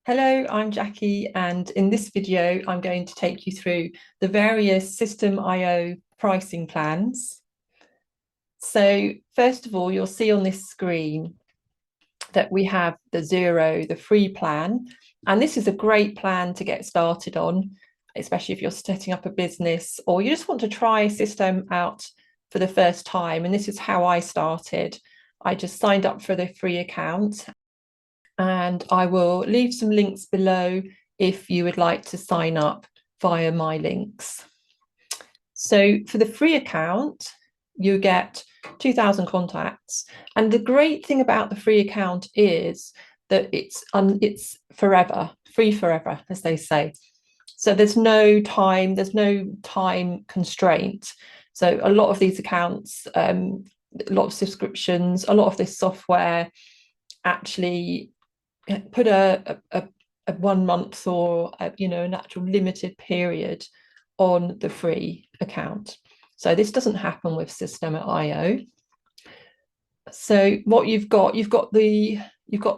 Hello, I'm Jackie, and in this video, I'm going to take you through the various Systeme.io pricing plans. So first of all, you'll see on this screen that we have the zero, the free plan, and this is a great plan to get started on, especially if you're setting up a business or you just want to try Systeme out for the first time. And this is how I started. I just signed up for the free account, and I will leave some links below if you would like to sign up via my links. So for the free account, you get 2,000 contacts. And the great thing about the free account is that it's forever, free forever, as they say. So there's no time constraint. So a lot of these accounts, a lot of subscriptions, a lot of this software actually put a 1 month or an actual limited period on the free account. So this doesn't happen with Systeme.io. So what you've got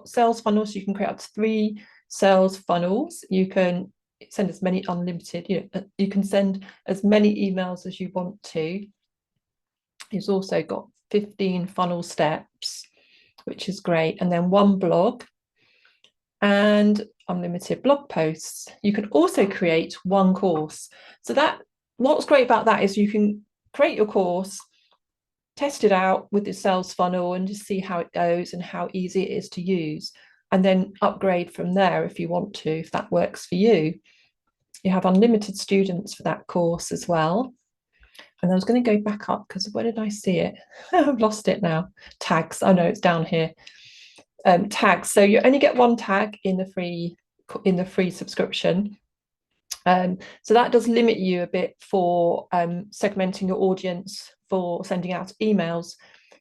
sales funnels. You can create up to 3 sales funnels. You can send as many unlimited, you can send as many emails as you want to. You've also got 15 funnel steps, which is great, and then 1 blog and unlimited blog posts. You can also create 1 course. So what's great about that is you can create your course, test it out with the sales funnel and just see how it goes and how easy it is to use, and then upgrade from there if you want to, if that works for you. You have unlimited students for that course as well. And I was going to go back up because where did I see it? I've lost it now. Tags. Oh no, it's down here. Tags. So you only get 1 tag in the free subscription. So that does limit you a bit for segmenting your audience for sending out emails,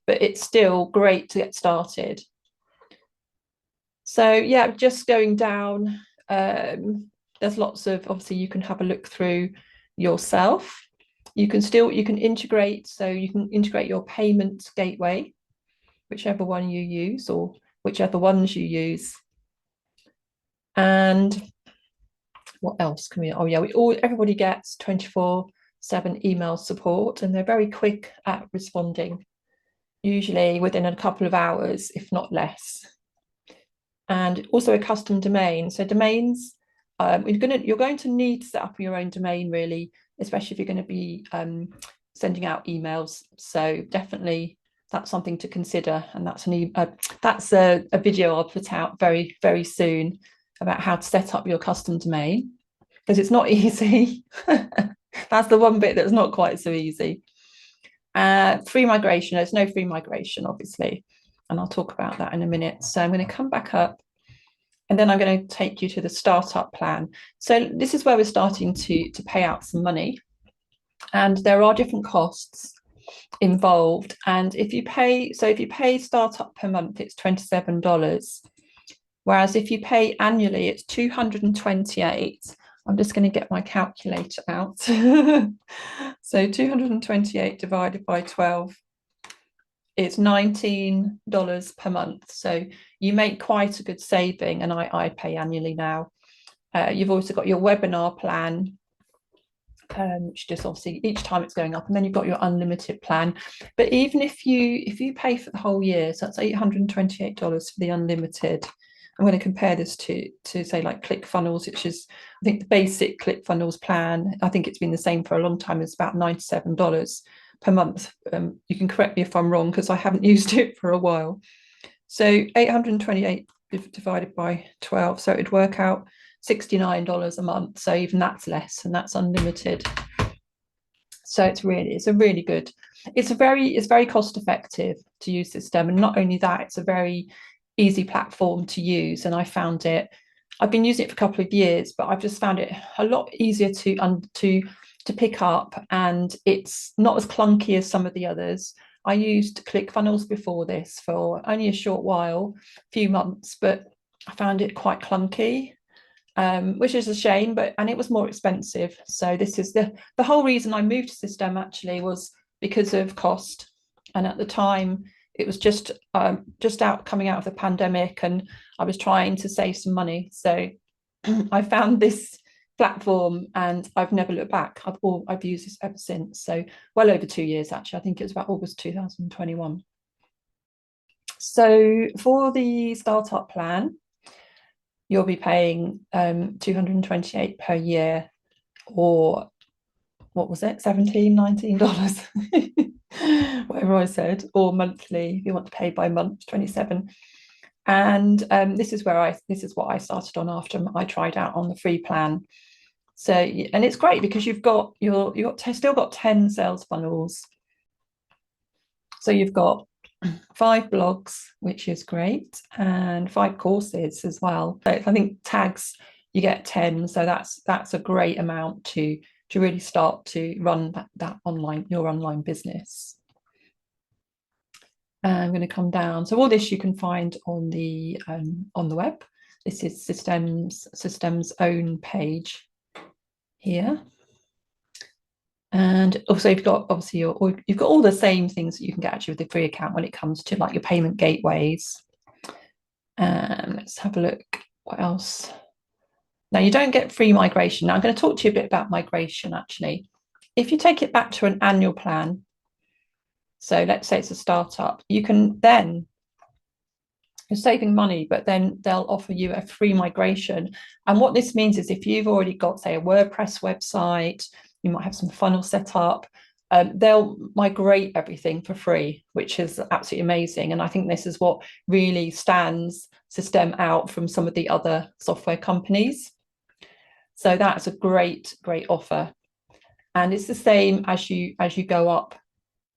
but it's still great to get started. So yeah, just going down, there's lots of, obviously you can have a look through yourself. You can integrate, so you can integrate your payment gateway, whichever one you use or whichever ones you use. And what else can we, everybody gets 24/7 email support, and they're very quick at responding, usually within a couple of hours, if not less. And also a custom domain. So domains, you're going to need to set up your own domain, really, especially if you're going to be sending out emails. So definitely that's something to consider, and that's a video I'll put out very, very soon about how to set up your custom domain, because it's not easy. That's the one bit that's not quite so easy. Free migration, there's no free migration, obviously, and I'll talk about that in a minute. So I'm going to come back up, and then I'm going to take you to the startup plan. So this is where we're starting to pay out some money, and there are different costs involved. And if you pay startup per month, it's $27, whereas if you pay annually, it's $228. I'm just going to get my calculator out. So 228 divided by 12, it's $19 per month. So you make quite a good saving, and I pay annually now. You've also got your webinar plan, which just obviously each time it's going up, and then you've got your unlimited plan. But even if you pay for the whole year, so that's $828 for the unlimited. I'm going to compare this to say like ClickFunnels, which is, I think the basic ClickFunnels plan, I think it's been the same for a long time, is about $97 per month. You can correct me if I'm wrong, because I haven't used it for a while. So 828 divided by 12, so it'd work out $69 a month. So even that's less, and that's unlimited. So it's very cost effective to use Systeme, and not only that, it's a very easy platform to use. And I've been using it for a couple of years, but I've just found it a lot easier to pick up, and it's not as clunky as some of the others. I used ClickFunnels before this for only a short while, a few months, but I found it quite clunky, which is a shame, and it was more expensive. So this is the whole reason I moved to Systeme, actually, was because of cost. And at the time, it was just out coming out of the pandemic, and I was trying to save some money. So I found this platform and I've never looked back. I've used this ever since. So well over 2 years, actually. I think it was about August 2021. So for the startup plan, you'll be paying 228 per year, or what was it, $17, $19, whatever I said, or monthly if you want to pay by month, 27. And this is what I started on after I tried out on the free plan. So, and it's great because you've still got 10 sales funnels. So you've got 5 blogs, which is great, and 5 courses as well. So I think tags, you get 10. So that's a great amount to really start to run your online business. I'm going to come down. So all this you can find on the web. This is Systeme's own page here. And also you've got obviously you've got all the same things that you can get actually with the free account when it comes to like your payment gateways. Let's have a look. What else? Now you don't get free migration. Now I'm going to talk to you a bit about migration actually. If you take it back to an annual plan, so let's say it's a startup, you can then, you're saving money, but then they'll offer you a free migration. And what this means is if you've already got, say, a WordPress website, you might have some funnel set up, they'll migrate everything for free, which is absolutely amazing. And I think this is what really stands Systeme out from some of the other software companies. So that's a great offer. And it's the same as you go up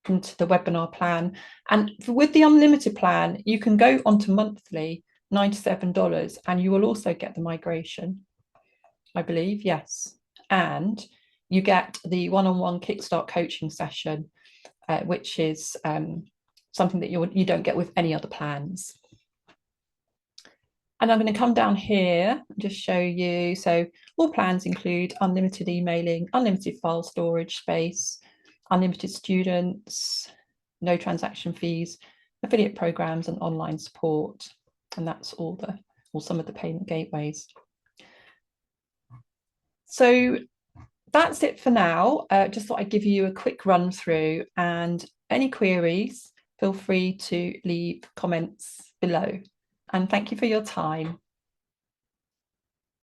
into the webinar plan. And with the unlimited plan, you can go onto monthly, $97, and you will also get the migration, I believe, yes. And you get the one-on-one kickstart coaching session, which is something that you don't get with any other plans. And I'm going to come down here and just show you. So all plans include unlimited emailing, unlimited file storage space, unlimited students, no transaction fees, affiliate programs, and online support. And that's some of the payment gateways. So that's it for now. Just thought I'd give you a quick run through, and any queries, feel free to leave comments below. And thank you for your time.